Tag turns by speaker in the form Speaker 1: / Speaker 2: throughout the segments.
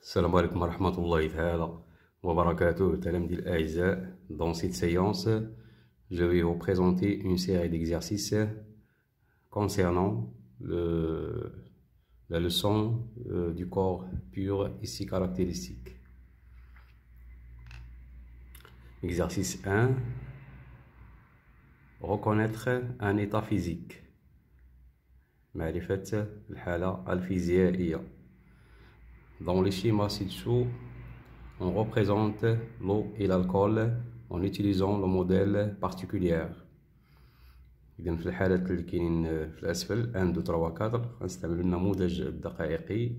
Speaker 1: السلام عليكم ورحمة الله تعالى وبركاته تلاميذي الأعزاء. Dans cette séance, je vais vous présenter une série d'exercices concernant la leçon du corps pur et ses caractéristiques. Exercice 1. Reconnaître un état physique. معرفة الحالة الفيزيائية. Dans les schémas ci-dessous, on représente l'eau et l'alcool en utilisant le modèle particulier. إذن في الحالات اللي كاينين في الأسفل 1 2 3 4 غنستعملو النموذج الدقائقي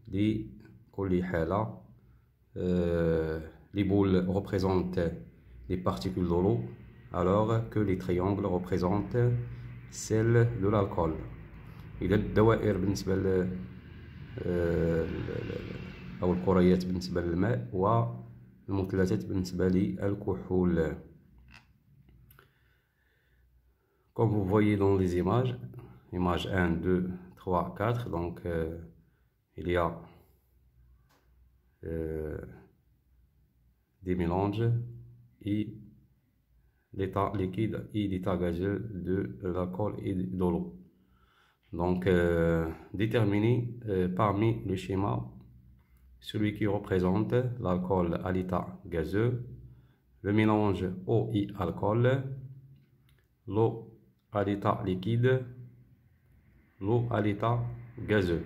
Speaker 1: لكل حالة. Les boules représentent les particules de l'eau alors que les triangles représentent celles de l'alcool. إذا الدوائر بالنسبة أو الكريات بالنسبة للماء والمثلثات بالنسبة للكحول. Comme vous voyez dans les images, image 1, 2, 3, 4, donc il y a des mélanges et l'état liquide et l'état gazeux de l'alcool et de l'eau. Donc, déterminer parmi les schémas celui qui représente l'alcool à l'état gazeux, le mélange eau et alcool, l'eau à l'état liquide, l'eau à l'état gazeux.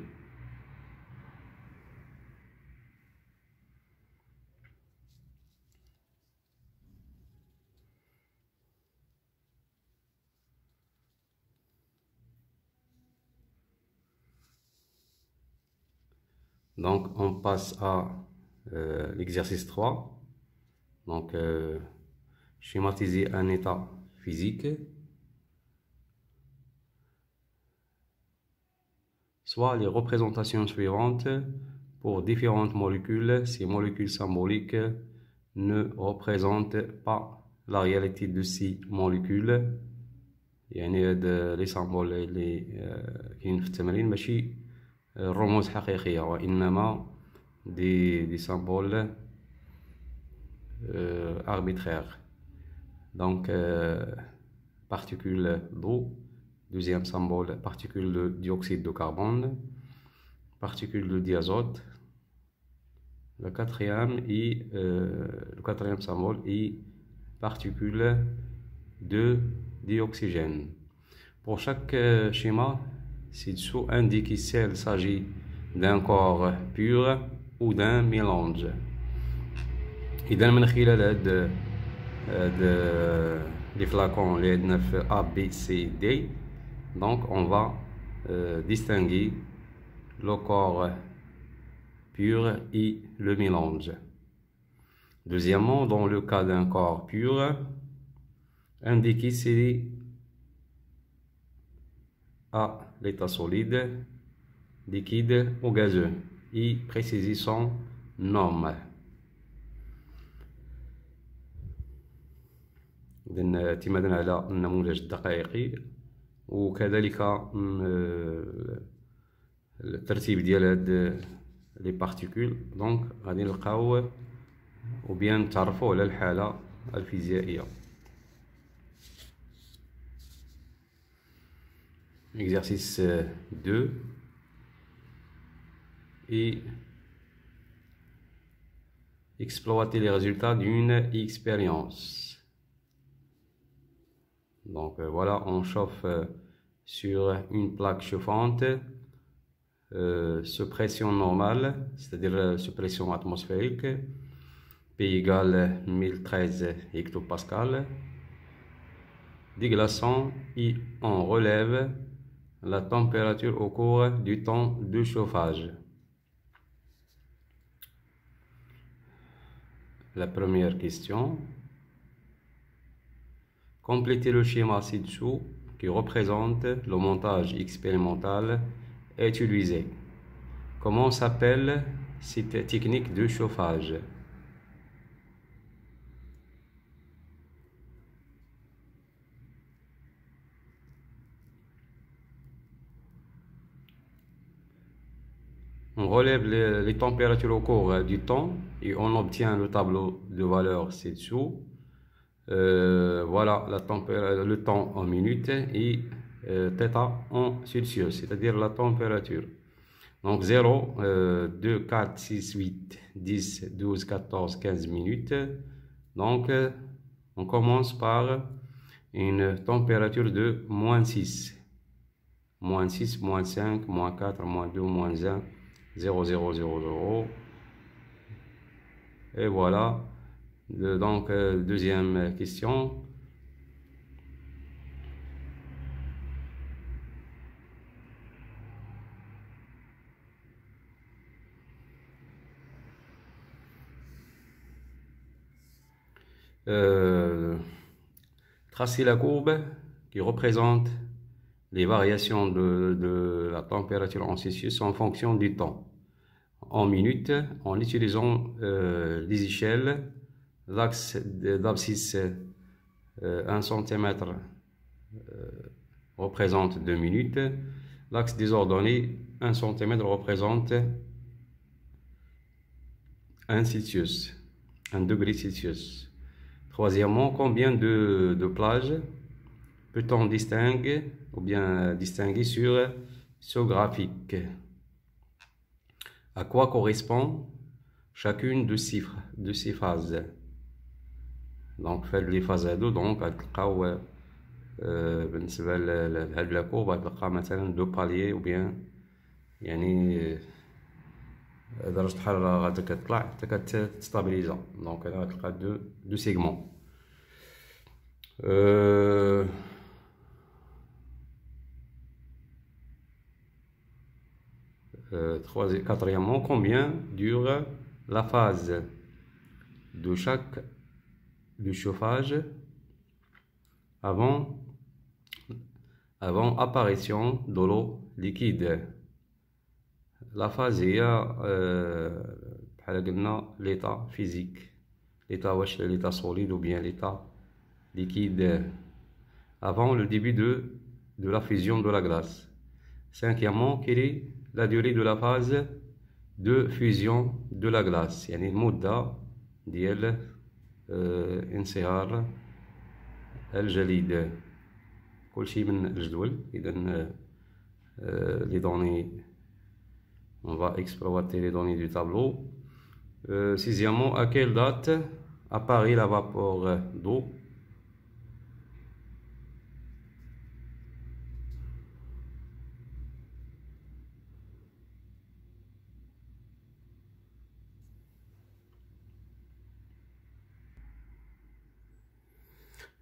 Speaker 1: Donc, on passe à l'exercice 3. Donc, schématiser un état physique. Soit les représentations suivantes pour différentes molécules. Ces molécules symboliques ne représentent pas la réalité de ces molécules. يعني les symboles اللي كاين في التمرين ماشي رموز حقيقية وإنما des symboles arbitraires. Donc particule d'eau, deuxième symbole particule de dioxyde de carbone, particule de diazote, le quatrième symbole est particule de dioxygène. Pour chaque schéma ci-dessous indique s'il s'agit d'un corps pur ou d'un mélange. إذا من خلال هاد les flacons اللي عندنا في A, B, C, D, donc on va distinguer le corps pur et le mélange. Deuxièmement, dans le cas d'un corps pur, indiquer si à l'état solide, liquide ou gazeux et préciser son norme. إذن اعتمادا على النموذج الدقائقي وكذلك الترتيب ديال هاد لي بارتيكول دونك غادي نلقاو وبيان نتعرفوا على الحالة الفيزيائية. Exercice 2 et exploiter les résultats d'une expérience. Donc voilà, on chauffe sur une plaque chauffante sous pression normale, c'est-à-dire sous pression atmosphérique, P égale 1013 hectopascal, des glaçons et on relève la température au cours du temps de chauffage. La première question. Complétez le schéma ci-dessous qui représente le montage expérimental utilisé. Comment s'appelle cette technique de chauffage? On relève les températures au cours du temps et on obtient le tableau de valeurs ci-dessous. Voilà le temps en minutes et θ en Celsius, c'est-à-dire la température. Donc 0, 2, 4, 6, 8, 10, 12, 14, 15 minutes. Donc on commence par une température de moins 6. Moins 6, moins 5, moins 4, moins 2, moins 1, 0, 0, 0, 0. Et voilà. Donc, deuxième question. Tracer la courbe qui représente les variations de la température en Celsius en fonction du temps. En minutes, en utilisant les échelles, l'axe d'abscisse 1 cm représente 2 minutes, l'axe des ordonnées 1 cm représente 1 Celsius, 1 degré Celsius. Troisièmement, combien de plages peut-on distinguer ou bien distinguer sur ce graphique? À quoi correspond chacune de ces phases? Donc, faites les phases à deux. Donc, بالنسبة لهاد لا كورب غتلقى مثلا دو باليي ou bien يعني درجة الحرارة غادي كتطلع حتى كتستابيليزا. دونك هنا غتلقى دو سيغمون. Quatrièmement, combien dure la phase de chaque du chauffage avant apparition de l'eau liquide? La phase هي بحال قلنا l'état physique, l'état واش l'état solide ou bien l'état liquide avant le début de la fusion de la glace. Cinquièmement, quelle est la durée de la phase de fusion de la glace؟ يعني المدة ديال انصهار الجليد. كل شيء من الجدول. إذا les données, on va exploiter les données du tableau. Sixièmement, à quelle date apparaît la vapeur d'eau?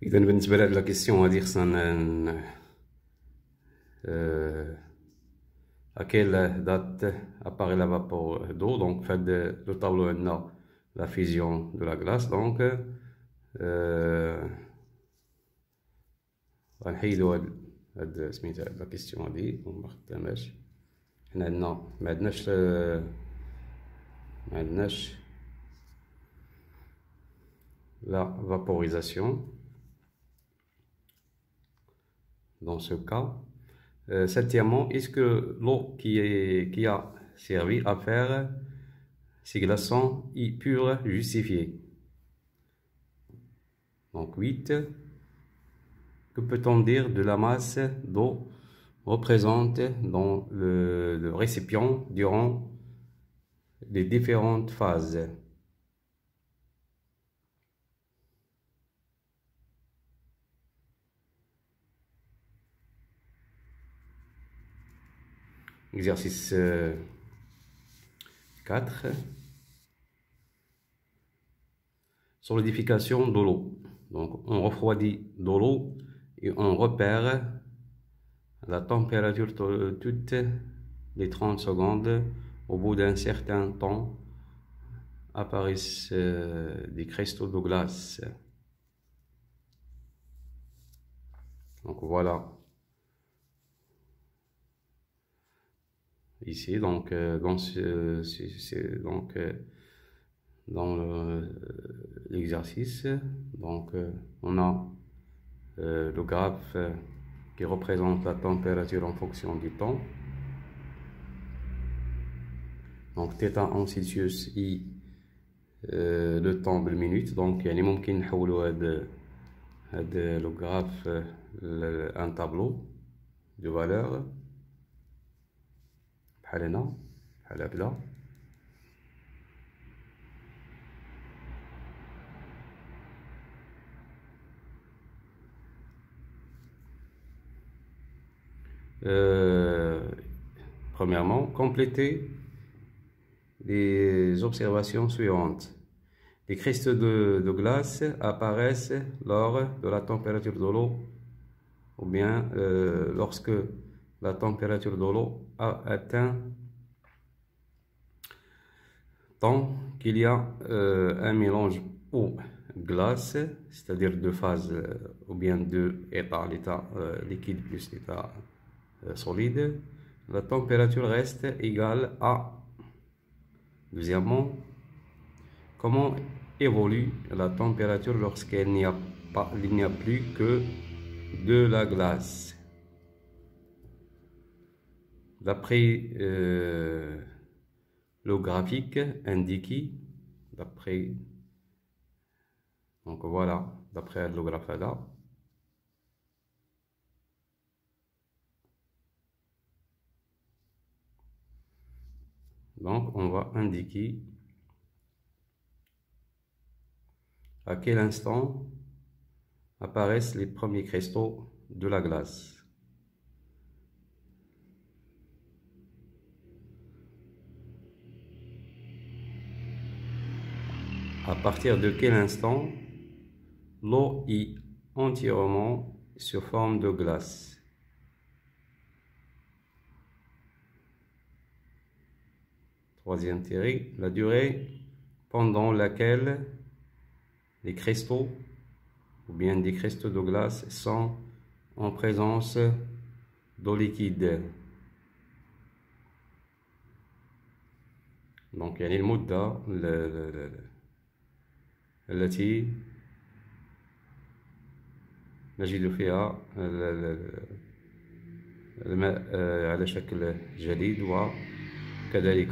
Speaker 1: إذا بالنسبة لهاد لا كيسيون هادي خصنا à quelle date apparaît la vapeur d'eau. Donc fait le tableau عندنا la fusion de la glace. Donc غنحيدو هاد سميتها هاد لا كيسيون هادي ومخداماش. حنا عندنا معندناش la vaporisation dans ce cas. Septièmement, est-ce que l'eau qui a servi à faire ces glaçons est pure justifiée? Donc 8. Que peut-on dire de la masse d'eau représentée dans le récipient durant les différentes phases? Exercice 4. Solidification de l'eau. Donc, on refroidit de l'eau et on repère la température toutes les 30 secondes. Au bout d'un certain temps, apparaissent des cristaux de glace. Donc, voilà. Ici, donc, dans l'exercice, donc, on a le graphe qui représente la température en fonction du temps. Donc θ en Celsius i le temps بالمينوت. Donc يعني ممكن نحولوا هاد لو غراف ان طابلو دو فالور بحال هنا بحال هكذا. Premièrement, complétez les observations suivantes. Les cristaux de glace apparaissent lors de la température de l'eau ou bien lorsque la température de l'eau a atteint tant qu'il y a un mélange eau glace, c'est-à-dire deux phases ou bien deux états, l'état liquide plus l'état solide, la température reste égale à. Deuxièmement, comment évolue la température lorsqu'il n'y a plus que de la glace? D'après le graphique indiqué, donc voilà, d'après le graphique là. Donc on va indiquer à quel instant apparaissent les premiers cristaux de la glace. À partir de quel instant l'eau est entièrement sur forme de glace. Troisième théorie, la durée pendant laquelle les cristaux ou bien des cristaux de glace sont en présence d'eau liquide. Donc يعني المدة التي نجد فيها الماء على شكل جليد وكذلك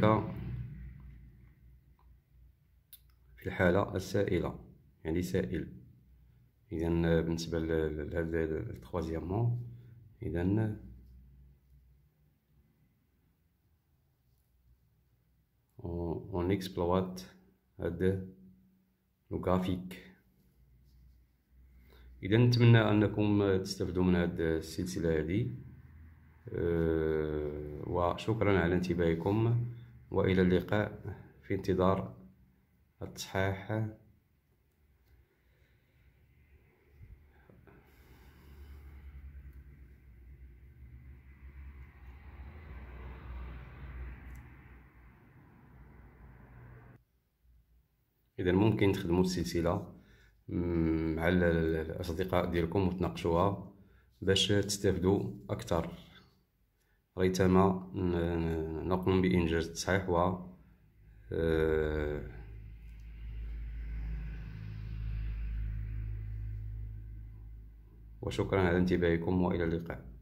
Speaker 1: في الحالة السائلة يعني سائل. إذا بالنسبة لهذا التروازيامون إذا on exploite هذا لو غرافيك. إذا نتمنى أنكم تستفدوا من هذه السلسلة هذه، وشكرا على انتباهكم، وإلى اللقاء في انتظار التصحيح. إذا ممكن تخدموا السلسلة مع الأصدقاء ديالكم وتناقشوها باش تستافدوا أكثر، ريتما نقوم بإنجاز التصحيح وشكرا على انتباهكم وإلى اللقاء.